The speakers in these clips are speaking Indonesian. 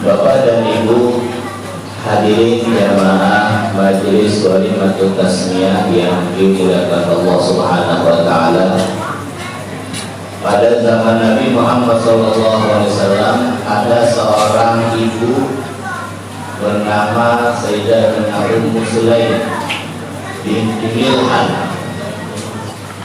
Bapak dan Ibu hadirin jamaah majelis Walimatul Tasmiyah yang dimuliakan Allah Subhanahu wa taala. Pada zaman Nabi Muhammad SAW ada seorang ibu bernama Sayyidatuna Ummu Sulaim binti Milhan.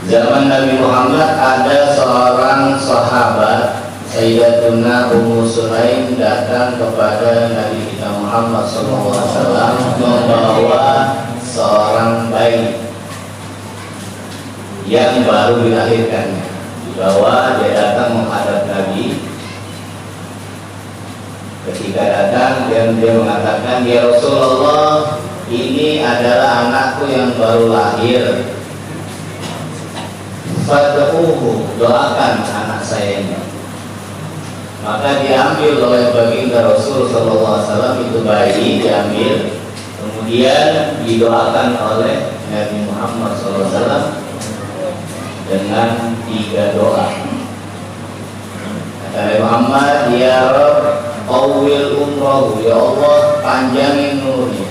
Zaman Nabi Muhammad ada seorang sahabat Sayyidatuna Ummu Sulaim datang kepada Nabi kita Muhammad SAW membawa seorang bayi yang baru dilahirkannya. Dibawa, dia datang menghadap Nabi. Ketika datang dia mengatakan, "Ya Rasulullah, ini adalah anakku yang baru lahir. Fad'uhu, doakan anak saya ini." Maka diambil oleh baginda Rasul SAW itu bayi, diambil, kemudian didoakan oleh Nabi Muhammad SAW dengan 3 doa. Kata Nabi Muhammad, "Ya Rabb, qawwil umrahu, ya Allah panjangin umurnya,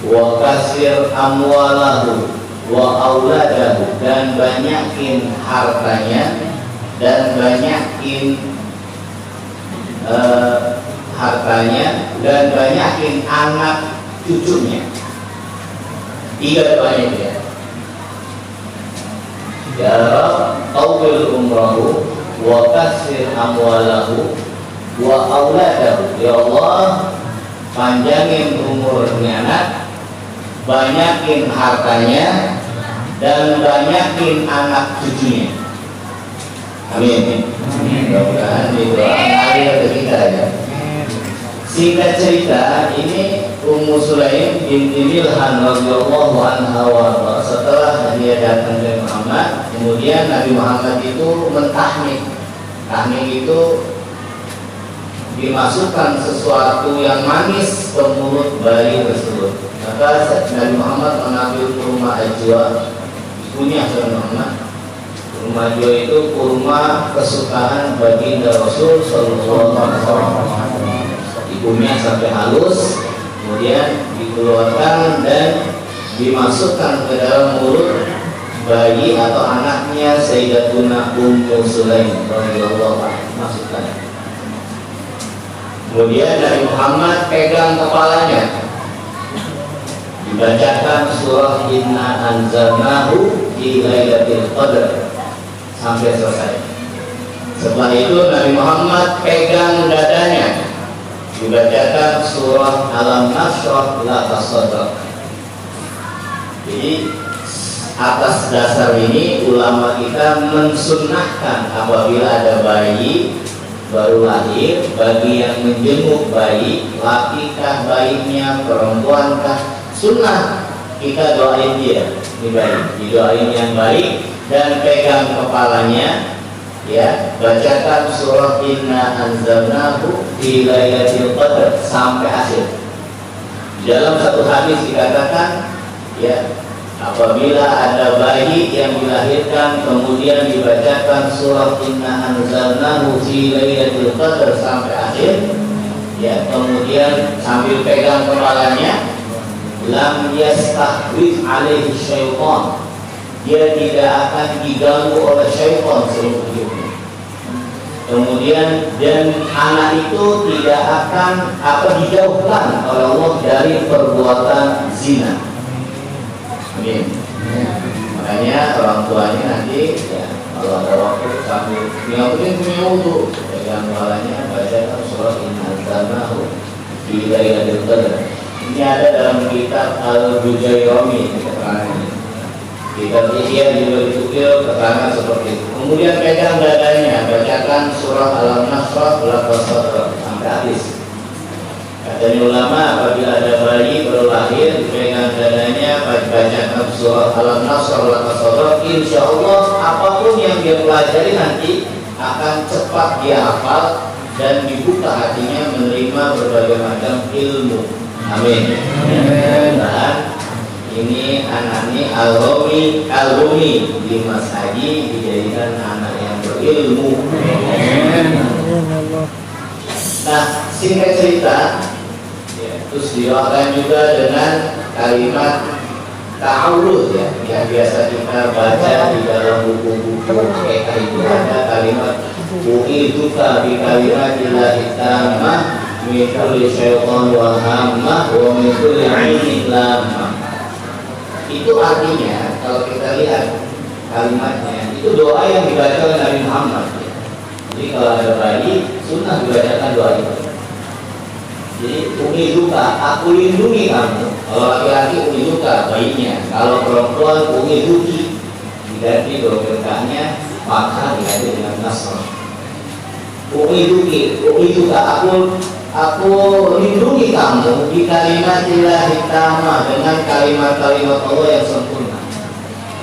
wa kasir amwalahu wa auladahu, dan banyakin hartanya dan banyakin anak cucunya." 3 doanya itu ya. Ya Rabb, qawwil umrahu wa kasir amwalahu wa auladahu, ya Allah panjangin umurnya anak, banyakin hartanya, dan banyakin anak cucunya. Amin. Mudah-mudahan di doa ngalir ke kita ya. Singkat cerita, ini Ummu Sulaim binti Milhan radhiyallahu anha wa setelah dia datang ke Muhammad, kemudian Nabi Muhammad itu mentahnik. Tahnik itu dimasukkan sesuatu yang manis ke mulut bayi tersebut. Maka Nabi Muhammad mengambil kurma ajwa, punya Nabi Muhammad. Kurma ajwa itu kurma kesukaan baginda Rasul sallallahu alaihi wasallam. Ibunya sampai halus, kemudian dikeluarkan dan dimasukkan ke dalam mulut bayi atau anaknya Sayyidatuna Ummu Sulaim radhiyallahu anha, masukkan. Kemudian Nabi Muhammad pegang kepalanya, dibacakan surah Inna Anzalnahu fi Lailatul Qadar sampai selesai. Setelah itu Nabi Muhammad pegang dadanya, dibacakan surah Alam Nashrah Laka Sadrak. Jadi atas dasar ini ulama kita mensunnahkan apabila ada bayi baru lahir, bagi yang menjenguk bayi, lakikah bayinya, perempuankah, sunnah kita doain dia, ini bayi, didoain yang baik dan pegang kepalanya, ya, bacakan surah Inna Anzalnahu fi Lailatul Qadar sampai akhir. Dalam satu hadis dikatakan, ya, apabila ada bayi yang dilahirkan kemudian dibacakan surah Inna Anzalnahu fi Lailatul Qadar sampai akhir, ya, kemudian sambil pegang kepalanya, lam yastahwid alaihi syaitan, dia tidak akan diganggu oleh syaitan seluruh hidupnya. Kemudian dan anak itu tidak akan dijauhkan oleh Allah dari perbuatan zina. Amin. Makanya orang tuanya nanti, ya, kalau ada waktu sambil punya wudu, pegang kepalanya, baca surah Inna Anzalnahu fi Lailatul Qadar. Ini ada dalam kitab Al-Bujayrami keterangannya. Kitab Ihya juga ditukil keterangan seperti itu. Kemudian pegang dadanya, bacakan surah Alam Nashrah Laka Sadrak sampai habis. Katanya ulama, apabila ada bayi baru lahir, pegang dadanya, bacakan surah Alam Nashrah Laka Sadrak, insya Allah apapun yang dia pelajari nanti akan cepat dia hafal dan dibuka hatinya menerima berbagai macam ilmu. Amin. Dan ini anak ini Al-Rumi di Mas Haji dijadikan anak yang berilmu. Nah, singkat cerita, ya, terus didoakan juga dengan kalimat ta'awud ya, yang biasa kita baca di dalam buku-buku mereka itu ada kalimat u'iduka bi kalimatillahi tammah min kulli syaitan wa hammah wa min kulli 'ainin lamah. Itu artinya kalau kita lihat kalimatnya itu doa yang dibaca oleh Nabi Muhammad. Jadi kalau ada bayi sunnah dibacakan doa itu. Jadi u'iduka, aku lindungi kamu. Kalau laki-laki u'iduka bayinya, kalau perempuan u'iduki, diganti doa-doanya maka diganti dengan nasr. U'iduka, aku lindungi kamu di kalimatillahi tammah, dengan kalimat-kalimat Allah yang sempurna.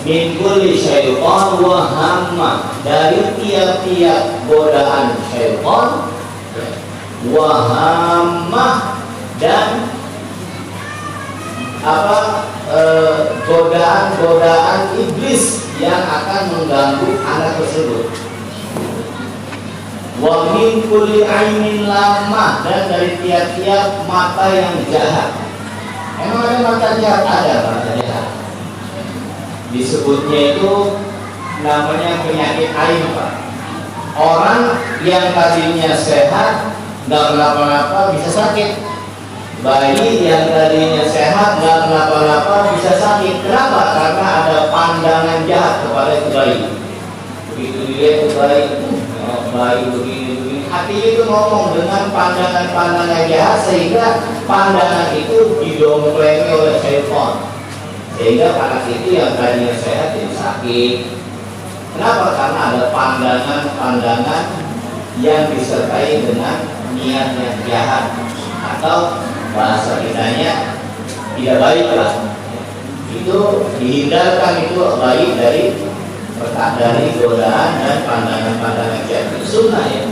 Min kulli syaitan wa hammah, dari tiap-tiap godaan syaitan, wahamah, dan godaan-godaan iblis yang akan mengganggu anak tersebut. Wa min kulli 'ainin lamah, dan dari tiap-tiap mata yang jahat. Emang ada mata jahat? Ada mata jahat. Disebutnya itu namanya penyakit ain, Pak. Orang yang tadinya sehat nggak kenapa-napa bisa sakit. Bayi yang tadinya sehat nggak kenapa-napa bisa sakit. Kenapa? Karena ada pandangan jahat kepada itu bayi. Begitu dilihat itu bayi begini, hatinya itu ngomong dengan pandangan-pandangan jahat, sehingga pandangan itu didompleng oleh syaitan, sehingga anak itu yang tadinya sehat jadi sakit. Kenapa? Karena ada pandangan-pandangan yang disertai dengan niat yang jahat, atau bahasa kitanya tidak baik lah. Itu dihindarkan, itu baik dari godaan dan pandangan-pandangan jahat. Itu sunnah ya.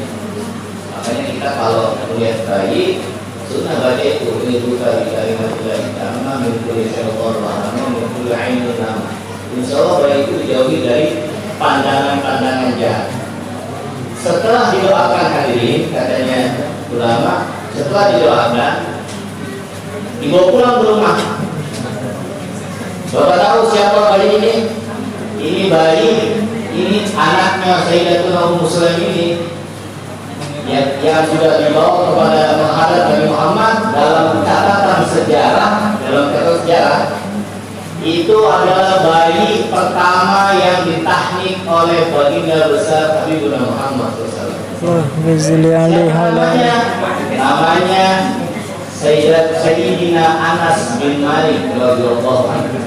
Makanya kita kalau melihat bayi, sunnah baca itu buka di kalimatillahi tammah min kulli syaitan wa hammah min kulli 'ainin lamah. Insyaallah bayi itu dijauhi dari pandangan-pandangan jahat. Setelah didoakan hadirin, katanya ulama, setelah didoakan dibawa pulang ke rumah. Bapak tahu siapa bayi ini? Ini bayi, ini anaknya Sayyidatuna Ummu Sulaim ini, yang sudah dibawa kepada menghadap Nabi Muhammad. Dalam catatan sejarah, itu adalah bayi pertama yang ditahnik oleh baginda besar Habibuna Muhammad SAW. Namanya Sayyidina Anas bin Malik radhiyallahu anhu.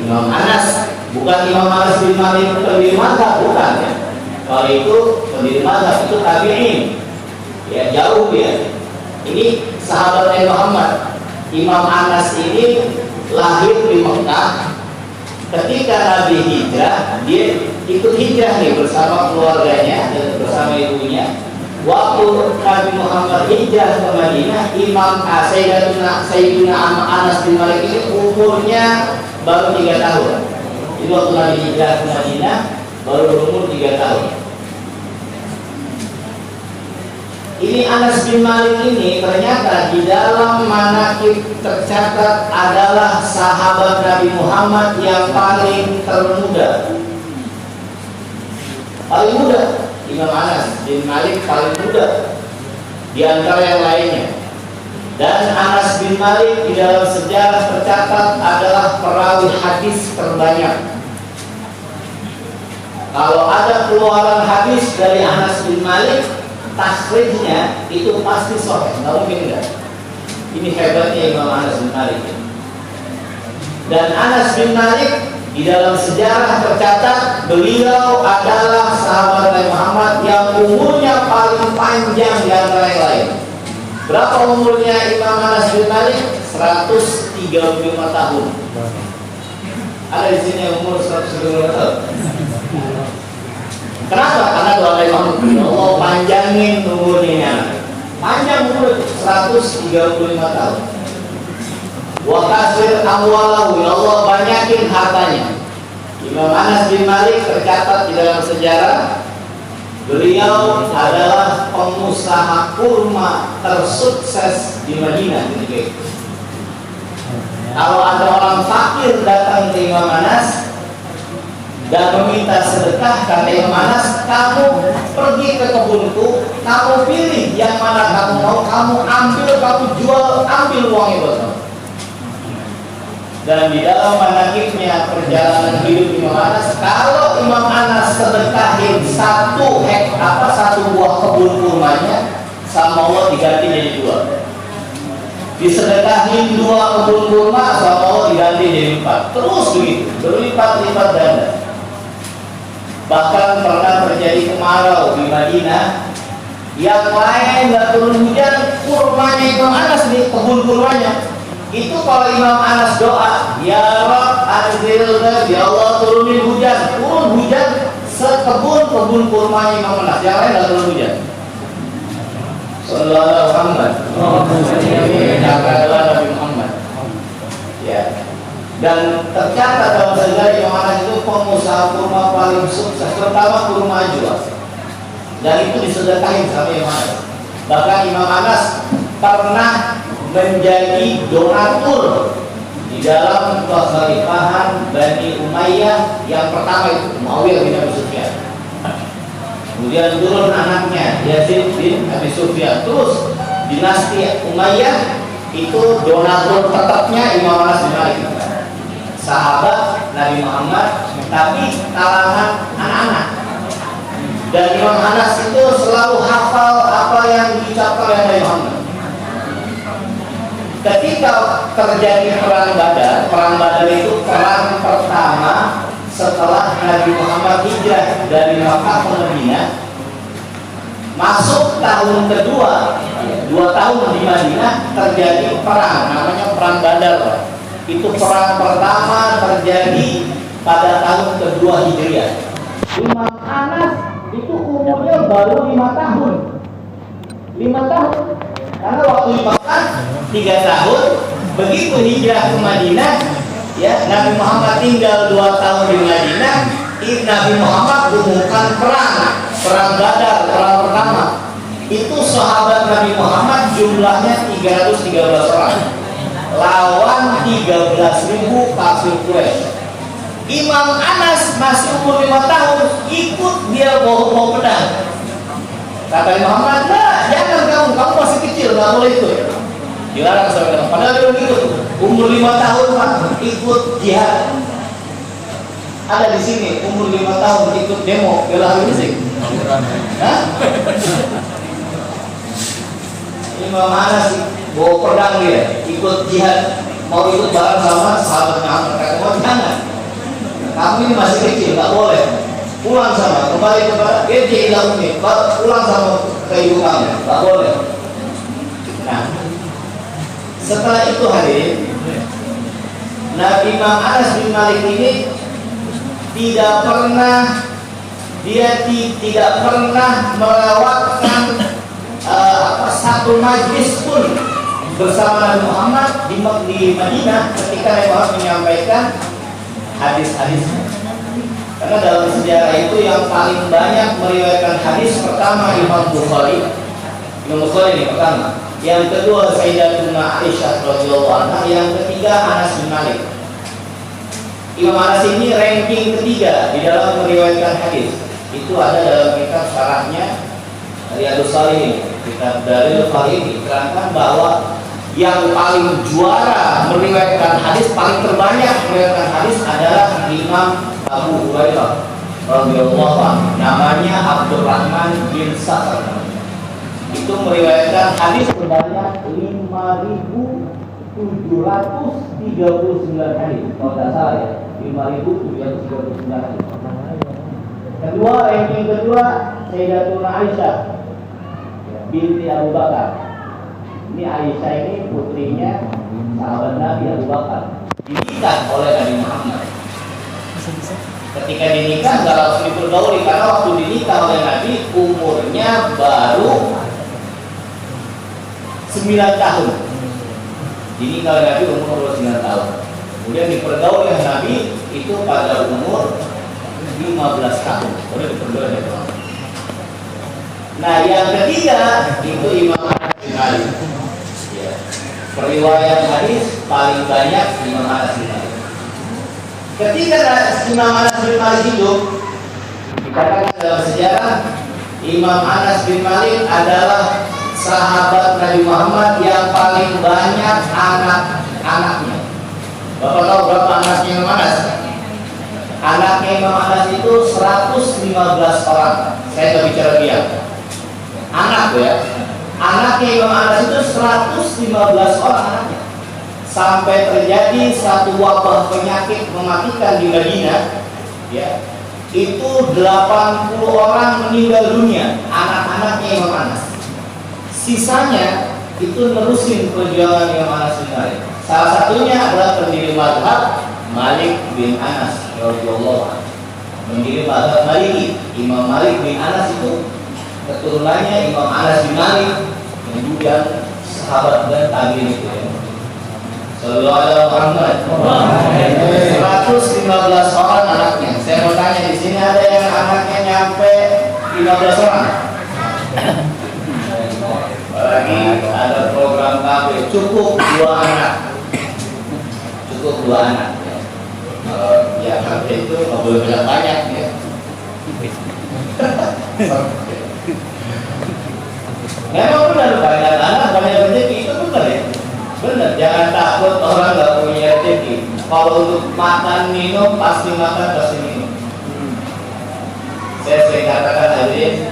Imam Anas, bukan Imam Anas bin Malik pendiri mazhab, bukan ya. Kalau itu pendiri mazhab itu tabi'in, ya jauh ya. Ini sahabat Nabi Muhammad. Imam Anas ini lahir di Mekah. Ketika Nabi hijrah, dia ikut hijrah nih bersama keluarganya dan bersama ibunya. Waktu Nabi Muhammad hijrah ke Madinah, Imam Sayyidina Anas bin Malik ini umurnya baru 3 tahun. Itu waktu Nabi hijrah ke Madinah baru umur 3 tahun. Ini Anas bin Malik ini ternyata di dalam manaqib tercatat adalah sahabat Nabi Muhammad yang paling termuda. Paling muda. Imam Anas bin Malik paling muda di antara yang lainnya. Dan Anas bin Malik di dalam sejarah tercatat adalah perawi hadis terbanyak. Kalau ada keluaran hadis dari Anas bin Malik, takhrijnya itu pasti sahih, nggak mungkin enggak. Ini hebatnya Imam Anas bin Malik. Dan Anas bin Malik di dalam sejarah tercatat beliau adalah sahabat Nabi Muhammad yang umurnya paling panjang di antara yang lain. Berapa umurnya Imam Anas bin Malik? 135 tahun. Ada di sini yang umur 135 tahun. Kenapa? Karena doa Imam Allah panjangin umurnya. Panjang umur 135 tahun. Wa kasir amwalahu, ya Allah banyakin hartanya. Imam Anas bin Malik tercatat di dalam sejarah beliau adalah pengusaha kurma tersukses di Madinah ketika itu. Kalau ada orang fakir datang ke Imam Anas dan meminta sedekah, kata Imam Anas, kamu pergi ke kebunku, kamu pilih yang mana kamu mau, kamu ambil, kamu jual, ambil uangnya buat kamu. Dan di dalam manakibnya perjalanan hidup Imam Anas, kalau Imam Anas sedekahin satu buah kebun kurmanya, sama Allah diganti jadi 2. Disedekahin 2 kebun kurma, sama Allah diganti jadi 4. Terus begitu, berlipat-lipat ganda. Bahkan pernah terjadi kemarau di Madinah, yang lain nggak turun hujan, kurmanya Imam Anas nih, kebun kurmanya itu kalau Imam Anas doa, ya Rabb anzilna, ya Allah turunin hujan, turun hujan sekebun kurmanya Imam Anas, yang lain nggak turun hujan. Sallallahu alaihi Muhammad, Nabi Muhammad. Ya. Dan tercatat dalam sejarah Imam Anas itu pengusaha kurma paling sukses, terutama kurma ajwa. Dan itu disedekahin sama Imam Anas. Bahkan Imam Anas pernah menjadi donatur di dalam kekhalifahan Bani Umayyah yang pertama itu, Muawiyah bin Abi Sufyan. Kemudian turun anaknya Yazid bin Abi Sufyan. Terus dinasti Umayyah itu donatur tetapnya Imam Anas bin Malik, sahabat Nabi Muhammad, tapi kalangan anak-anak. Dan Imam Anas itu selalu hafal apa yang diucapkan oleh Nabi Muhammad. Ketika terjadi perang Badar itu perang pertama setelah Nabi Muhammad hijrah dari Makkah ke Madinah. Masuk tahun kedua, 2 tahun di Madinah terjadi perang, namanya perang Badar. Itu perang pertama terjadi pada tahun kedua Hijriah. Imam Anas itu umurnya baru 5 tahun. 5 tahun. Karena waktu di Makkah 3 tahun, begitu hijrah ke Madinah, ya Nabi Muhammad tinggal 2 tahun di Madinah. Nabi Muhammad umumkan perang Badar, perang pertama. Itu sahabat Nabi Muhammad jumlahnya 313 orang, lawan 13.000 kafir Quraisy. Imam Anas masih umur 5 tahun, ikut dia bawa pedang. Kata Muhammad, nah jangan kamu masih kecil, nggak boleh ikut. Dilarang saudara. Padahal dia ikut, umur 5 tahun Pak, ikut jihad. Ada di sini umur 5 tahun ikut demo bela Habib Rizik. Imam Anas bawa pedang dia, ikut jihad, mau ikut bareng sama sahabatnya Muhammad. Kata jangan, kamu ini masih kecil, nggak boleh. Pulang sama, kembali kepada ilmu ini, pulang sama ke ibu kamu, tak boleh. Nah, setelah itu hadirin, Nabi Imam Anas bin Malik ini tidak pernah melewatkan satu majlis pun bersama Nabi Muhammad di Madinah ketika Nabi Muhammad menyampaikan hadis-hadisnya. Karena dalam sejarah itu yang paling banyak meriwayatkan hadis pertama Imam Bukhari ini pertama, yang kedua Sayyidatuna Aisyah radhiyallahu anha, yang ketiga Anas bin Malik. Imam Anas ini ranking ketiga di dalam meriwayatkan hadis. Itu ada dalam kitab syarahnya Riyadhus Shalihin, kitab Dalil Fahim, diterangkan bahwa yang paling juara meriwayatkan hadis, paling terbanyak meriwayatkan hadis adalah Imam Abu Hurairah radhiyallahu anhu, namanya Abdurrahman bin Sakhar. Itu meriwayatkan hadis sebanyak 5.739 hadis, kalau tidak salah ya, 5.739 hadis. Kedua, ranking kedua Sayyidatuna Aisyah binti Abu Bakar. Ini Aisyah ini putrinya sahabat Nabi Abu Bakar, dinikah oleh Nabi Muhammad. Ketika dinikah nggak langsung dipergauli, karena waktu dinikah oleh Nabi umurnya baru 9 tahun. Dinikah oleh Nabi umur 9 tahun. Kemudian dipergauli oleh Nabi itu pada umur 15 tahun. Boleh dipergauli oleh Nabi. Nah yang ketiga itu Imam Anas bin Malik. Ya. Periwayat hadis paling banyak Imam Anas bin Malik. Ketika Imam Anas bin Malik hidup, dikatakan dalam sejarah Imam Anas bin Malik adalah sahabat Nabi Muhammad yang paling banyak anak-anaknya. Bapak tahu berapa anaknya Imam Anas? Anaknya Imam Anas itu 115 orang. Saya nggak bicara dia. Anak ya. Anaknya Imam Anas itu 115 orang anaknya. Sampai terjadi satu wabah penyakit mematikan di Madinah, ya. Itu 80 orang meninggal dunia, anak-anaknya Imam Anas. Sisanya itu nerusin perjuangan Imam Anas bin Malik. Salah satunya adalah pendiri mazhab Malik bin Anas radhiyallahu anhu. Pendiri mazhab Maliki, Imam Malik bin Anas itu keturunannya Imam Anas bin Malik yang juga sahabat dan tabi'in itu. Sallallahu alaihi Muhammad. 115 orang anaknya. Saya mau tanya di sini ada yang anaknya nyampe 15 orang? Apalagi ada program KB cukup 2 anak. Cukup 2 anak. Ya KB itu nggak boleh banyak ya. Memang benar banyak anak banyak rezeki itu benar ya. Benar, jangan takut orang nggak punya rezeki. Kalau untuk makan minum pasti makan pasti minum. Saya sering katakan hadirin,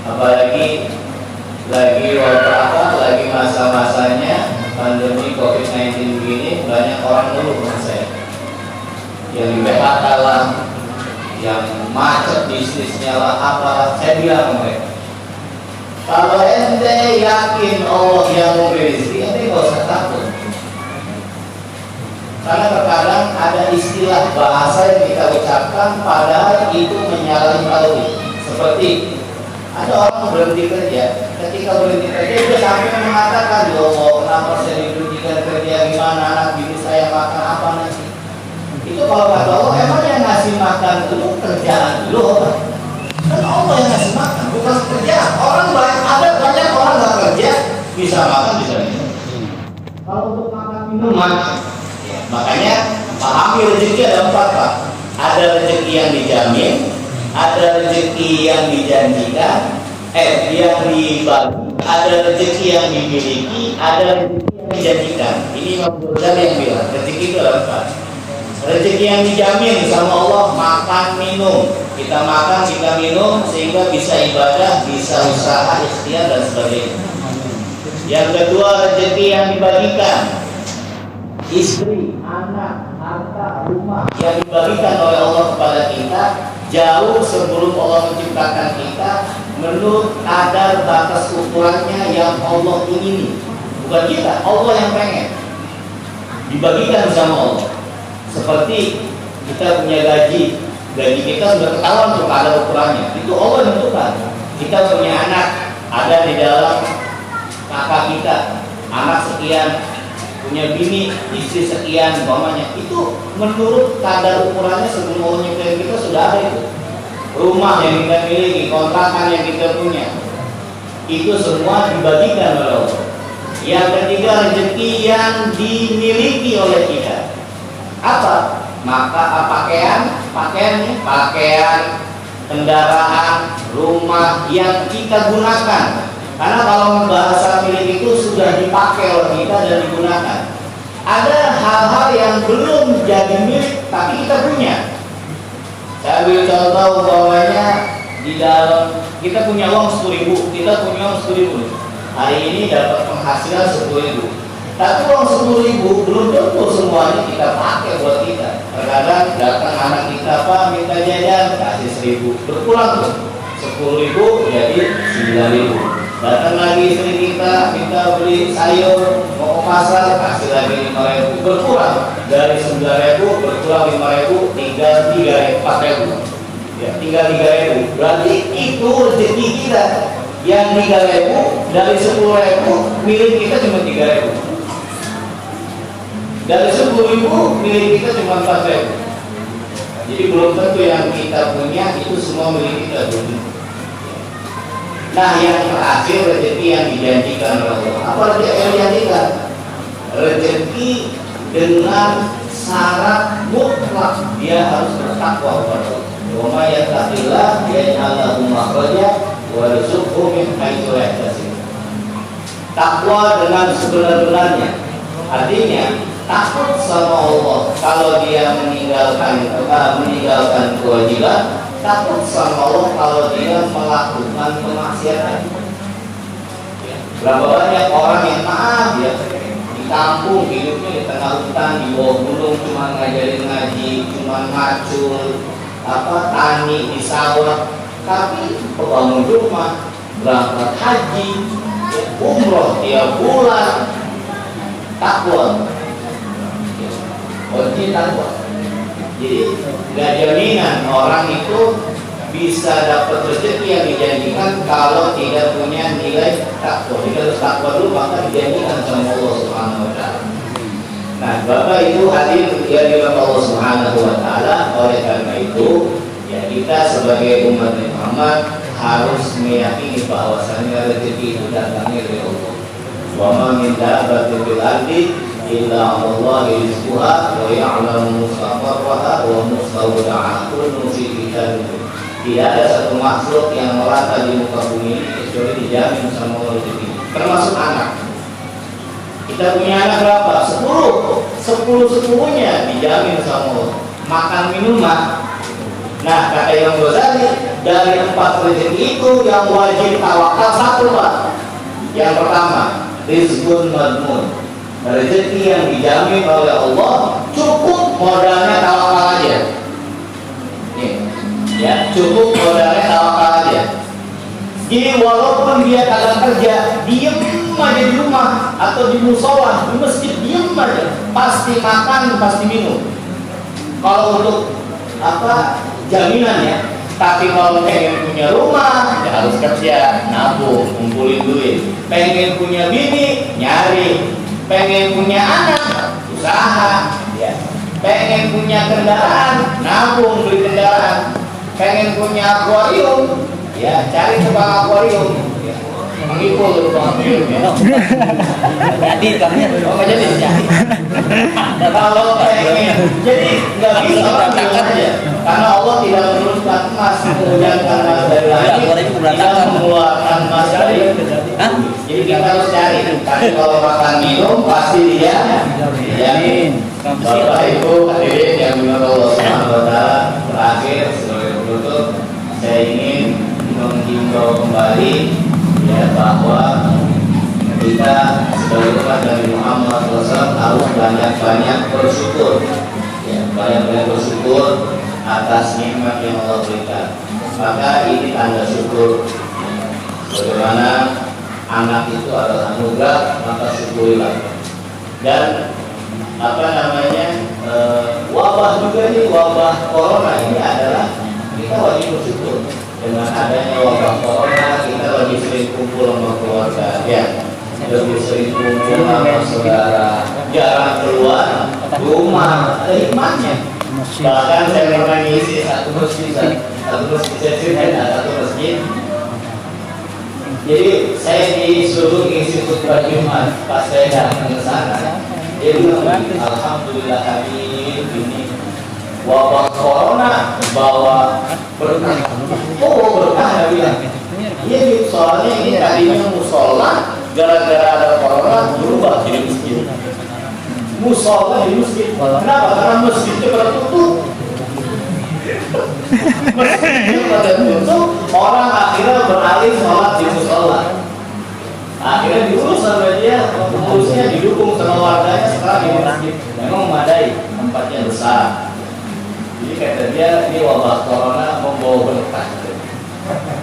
apalagi lagi lagi masa-masanya pandemi COVID-19 begini, banyak orang ngeluh sama saya. Yang di PHK lah, yang macet bisnisnya lah, apa? Saya bilang sama mereka, kalau ente yakin Allah yang memberi rezeki, ente nggak usah takut. Karena terkadang ada istilah bahasa yang kita ucapkan padahal itu menyalahi tauhid. Seperti ada orang berhenti kerja, ketika berhenti kerja dia sampai mengatakan, ya Allah, kenapa saya diberhentikan kerja, gimana anak bini saya makan apa nanti? Itu kalau kata Allah, emang yang ngasih makan itu kerjaan lu apa? Kan Allah yang ngasih makan, bukan kerjaan. Orang ada banyak orang nggak kerja bisa makan bisa minum. Kalau untuk makan minum makan. Makanya pahami rezeki ada 4 Pak. Ada rezeki yang dijamin, ada rezeki yang dijanjikan, yang dibagi, ada rezeki yang dimiliki, ada rezeki yang dijanjikan. Ini Imam Ghazali yang bilang rezeki itu ada 4. Rezeki yang dijamin sama Allah makan minum. Kita makan, kita minum sehingga bisa ibadah, bisa usaha, ikhtiar dan sebagainya. Yang kedua rezeki yang dibagikan. Istri, anak, harta, rumah yang dibagikan oleh Allah kepada kita jauh sebelum Allah menciptakan kita menurut kadar batas ukurannya yang Allah ingini. Bukan kita, Allah yang pengen dibagikan sama Allah. Seperti kita punya gaji kita sudah ketahuan tuh kadar ukurannya, itu Allah yang tentukan. Kita punya anak, ada di dalam kakak kita, anak sekian, punya bini, istri sekian, umpamanya itu menurut kadar ukurannya sebelum Allah nyiptain kita sudah ada itu. Rumah yang kita miliki, kontrakan yang kita punya, itu semua dibagikan oleh Allah. Yang ketiga rezeki yang dimiliki oleh kita. Apa? Maka pakaian, kendaraan, rumah yang kita gunakan. Karena kalau bahasa milik itu sudah dipakai oleh kita dan digunakan. Ada hal-hal yang belum jadi milik tapi kita punya. Saya ambil contoh umpamanya di dalam kita punya uang 10.000, kita punya uang 10.000. Hari ini dapat penghasilan 10.000. Tapi uang 10.000 belum tentu semuanya kita pakai buat kita. Terkadang datang anak kita apa minta jajan kasih 1.000, berpulang tuh 10.000 jadi 9.000. Datang lagi istri kita minta beli sayur mau ke pasar kasih lagi 5.000, berkurang dari 9.000 berkurang 5.000 tinggal 4.000 ya, tinggal 3.000. Berarti itu rezeki kita yang 3.000 dari 10.000 milik kita cuma 3.000. Dari 10.000 milik kita cuma 4.000. Jadi belum tentu yang kita punya itu semua milik kita. Nah, yang terakhir rezeki yang dijanjikan oleh Allah. Apa rezeki yang dijanjikan? Rezeki dengan syarat mutlak, dia harus bertakwa kepada Allah. Wa may yattaqillah yaj'al lahu makhraja wa yarzuqhu min haitsu la yahtasib. Takwa dengan sebenar-benarnya, artinya takut sama Allah kalau dia meninggalkan kewajiban, takut sama Allah kalau dia melakukan kemaksiatan. Berapa banyak orang yang maaf ya, di kampung hidupnya di tengah hutan, di bawah gunung, cuma ngajarin ngaji, cuma macul, tani di sawah, tapi bangun rumah, berangkat haji, umroh tiap bulan, takwa. Takwa. Jadi nggak jaminan orang itu bisa dapat rezeki yang dijanjikan kalau tidak punya nilai takwa. Jika harus takwa dulu, maka dijanjikan sama Allah Subhanahu Wa Taala. Nah, Bapak Ibu hadir yang dirahmati Allah Subhanahu Wa Taala, oleh karena itu ya kita sebagai umat Muhammad harus meyakini bahwasannya rezeki itu datangnya dari Allah. Wa ma min dabbatin fil ardi illa Allah rizquha wa ya'lamu mustaqarraha wa mustawda'aha kullu fi kitabin. Tidak ada satu makhluk yang merata di muka bumi ini kecuali dijamin sama Allah rezeki. Termasuk anak. Kita punya anak berapa? 10-10-10-nya dijamin sama Allah. Makan minuman. Nah, kata Imam Ghazali, dari 4 rezeki itu yang wajib tawakal 1 Pak. Yang pertama, rizqun madmun. Rezeki yang dijamin oleh Allah, cukup modalnya tawakal aja. Nih, ya, cukup modalnya tawakal aja. Jadi walaupun dia kagak kerja, diem aja di rumah atau di musola, di masjid, diem aja, pasti makan, pasti minum. Kalau untuk jaminannya. Tapi kalau pengen punya rumah, ya harus kerja, nabung, kumpulin duit. Pengen punya bini, nyari. Pengen punya anak, usaha, ya. Pengen punya kendaraan, nabung beli kendaraan. Pengen punya akuarium, ya cari tukang akuarium. Ya. Mengikul tukang akuarium, ya. Jadi kami, jadi. Kalau pengen, jadi nggak bisa orang aja. Karena Allah tidak menurunkan emas, kemudian karena dari langit tidak mengeluarkan emas dari. Jadi kita harus cari. Tapi kalau makan minum pasti dia dijamin. Bapak Ibu hadirin yang dimuliakan Allah Subhanahu Wa Taala, terakhir sebagai penutup saya ingin menghimbau kembali ya bahwa kita sebagai umat Nabi Muhammad SAW harus banyak-banyak bersyukur, ya, banyak-banyak bersyukur atas nikmat yang Allah berikan. Maka ini tanda syukur. Bagaimana anak itu adalah anugerah, maka syukurilah. Dan wabah juga nih, wabah corona ini adalah kita wajib bersyukur. Dengan adanya wabah corona, kita lebih sering kumpul sama keluarga, ya, lebih sering kumpul sama saudara, jarang keluar rumah, ada hikmahnya. Bahkan saya pernah ngisi satu masjid, satu masjid. Jadi saya disuruh ngisi khutbah Jumat, pas saya datang ke sana, dia bilang, alhamdulillah hari ini wabah corona bawa berkah. Oh berkah, dia bilang. Iya, soalnya ini tadinya musola, gara-gara ada corona berubah jadi masjid. Musola di masjid. Kenapa? Karena masjidnya pada tutup. Masjidnya pada tutup, orang akhirnya beralih sholat di musola. Akhirnya diurus sama dia, pengurusnya didukung sama warganya sekarang di masjid. Memang memadai, tempatnya besar. Jadi kata dia, ini wabah corona membawa berkah.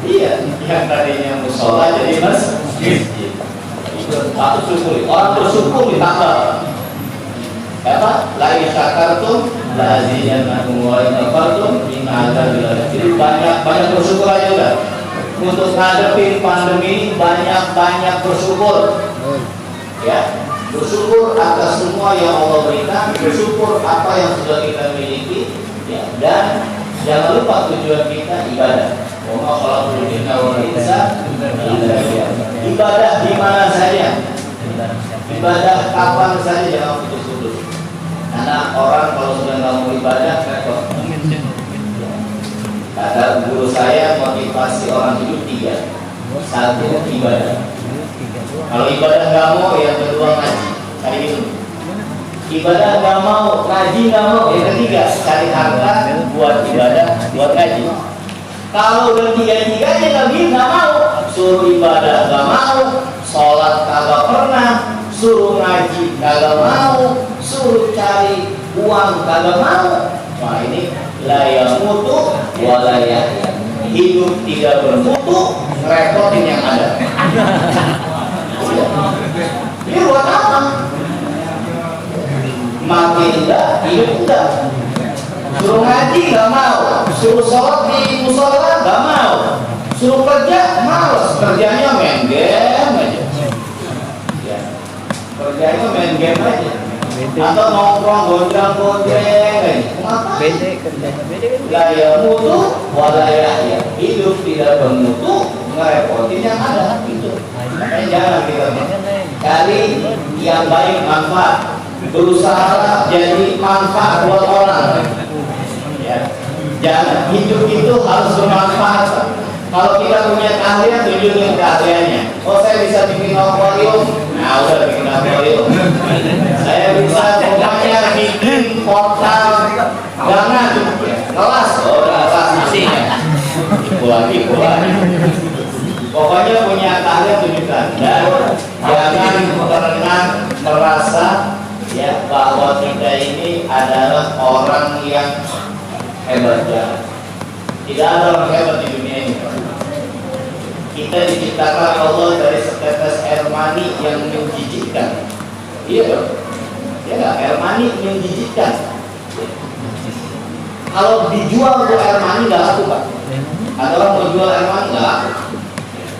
Iya, yang tadinya musola jadi masjid. Aku syukuri, orang bersyukur ditambah. Apa? Lagi syakartum, lazidannakum wa in kafartum inna adzabil. Jadi banyak bersyukur aja udah. Untuk ngadepin pandemi banyak bersyukur. Ya, bersyukur atas semua yang Allah berikan, bersyukur apa yang sudah kita miliki, ya, dan jangan lupa tujuan kita ibadah. Kalau ibadah di mana saja, ibadah kapan saja jangan putus-putus. Karena orang kalau sudah nggak mau ibadah, repot. Kata guru saya, motivasi orang hidup 3. 1, ibadah. Kalau ibadah nggak mau, yang kedua ngaji. Cari gitu. Ibadah nggak mau, ngaji nggak mau. Yang ketiga, cari harta buat ibadah, buat ngaji. Kalau udah 3-3-nya nggak mau, suruh ibadah nggak mau, sholat kagak pernah, suruh ngaji kagak mau, suruh cari uang kagak mau. Wah ini la mutu walaya, hidup tidak bermutu, repotin yang ada. Ini buat apa? Makin enggak, hidup enggak. Suruh ngaji nggak mau, suruh sholat di musola nggak mau, suruh kerja malas, kerjanya main game aja. Ya. Kerjanya main game aja. Atau nongkrong gonjang-gonjeng aja. Beda kerjanya beda kan? Gaya mutu, walaya ya. Hidup tidak bermutu, ngerepotin yang ada gitu. Makanya jangan kita cari yang baik manfaat, berusaha jadi manfaat buat orang. Ya. Jangan hidup itu harus bermanfaat. Kalau kita punya keahlian, tunjukin keahliannya. Oh saya bisa bikin akuarium, nah udah bikin akuarium. Saya bisa pokoknya bikin portal jangan kelas, oh udah kelas isinya. Pulang. Pokoknya punya keahlian tunjukkan dan jangan pernah merasa ya bahwa kita ini adalah orang yang hebat ya. Tidak ada orang hebat di dunia ini. Kita diciptakan Allah dari setetes air mani yang menjijikkan. Iya dong. Ya nggak, air mani menjijikkan. Kalau dijual tuh air mani nggak laku Pak. Ada orang mau jual air mani nggak laku.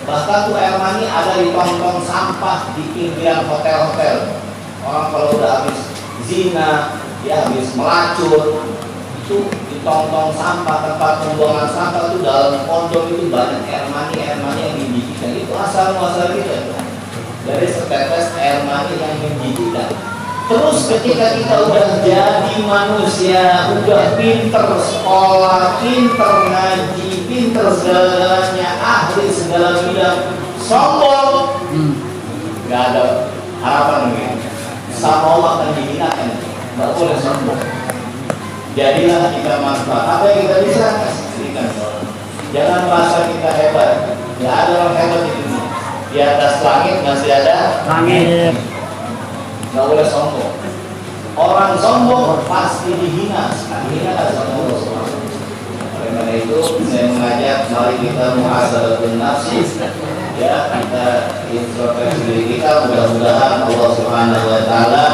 Bahkan tuh air mani ada di tong-tong sampah di pinggiran hotel-hotel. Orang kalau udah habis zina, dia habis melacur, itu di tong-tong sampah, tempat pembuangan sampah itu dalam pondok itu banyak air mani yang menjijikkan. Itu asal-muasal gitu dari setetes air mani yang menjijikkan. Terus ketika kita udah jadi manusia, udah pinter sekolah, pinter ngaji, pinter segalanya, ahli segala bidang, sombong, nggak ada harapan gitu. Sama Allah akan dihinakan, nggak boleh sombong. Jadilah kita manfaat. Apa yang kita bisa kasihkan orang. Jangan merasa kita hebat. Tidak ada orang hebat di dunia. Di atas langit masih ada langit. Nggak boleh sombong. Orang sombong pasti dihina. Dihina sama Allah. Oleh karena itu saya mengajak mari kita muhasabatun nafsi. Ya kita introspeksi diri kita. Mudah-mudahan Allah Subhanahu Wa Taala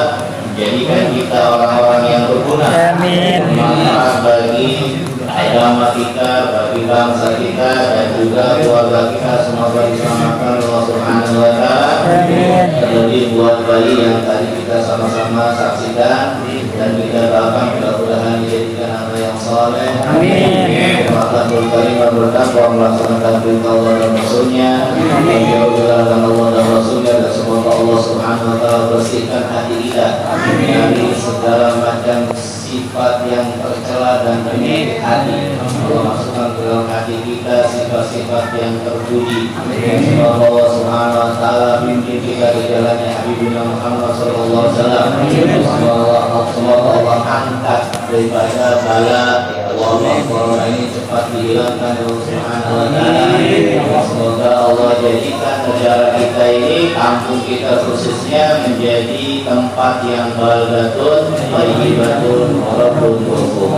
jadikan kita orang-orang yang berguna, bermanfaat bagi agama kita, bagi bangsa kita, dan juga keluarga kita. Semoga diselamatkan Allah Subhanahu Wa Taala. Terlebih buat bayi yang tadi kita sama-sama saksikan dan kita doakan mudah-mudahan dijadikan anak yang saleh. Amin. Bertakwa kalimah bertakwa melaksanakan perintah Allah dan Rasulnya, menjauhkan Allah dan Rasulnya, dan semoga Allah Subhanahu Wa Taala bersihkan hati kita dari segala macam sifat yang tercela dan penyakit hati. Allah masukkan ke dalam hati kita sifat-sifat yang terpuji. Semoga Allah Subhanahu Wa Taala pimpin kita di jalannya Habibina Muhammad Sallallahu Alaihi Wasallam. Semoga Allah angkat daripada bala Allah corona ini cepat dihilangkan oleh Subhanahu Wa Taala. Semoga Allah jadikan negara kita ini, kampung kita khususnya, menjadi tempat yang baldatun, thayyibatun, warahmatullahi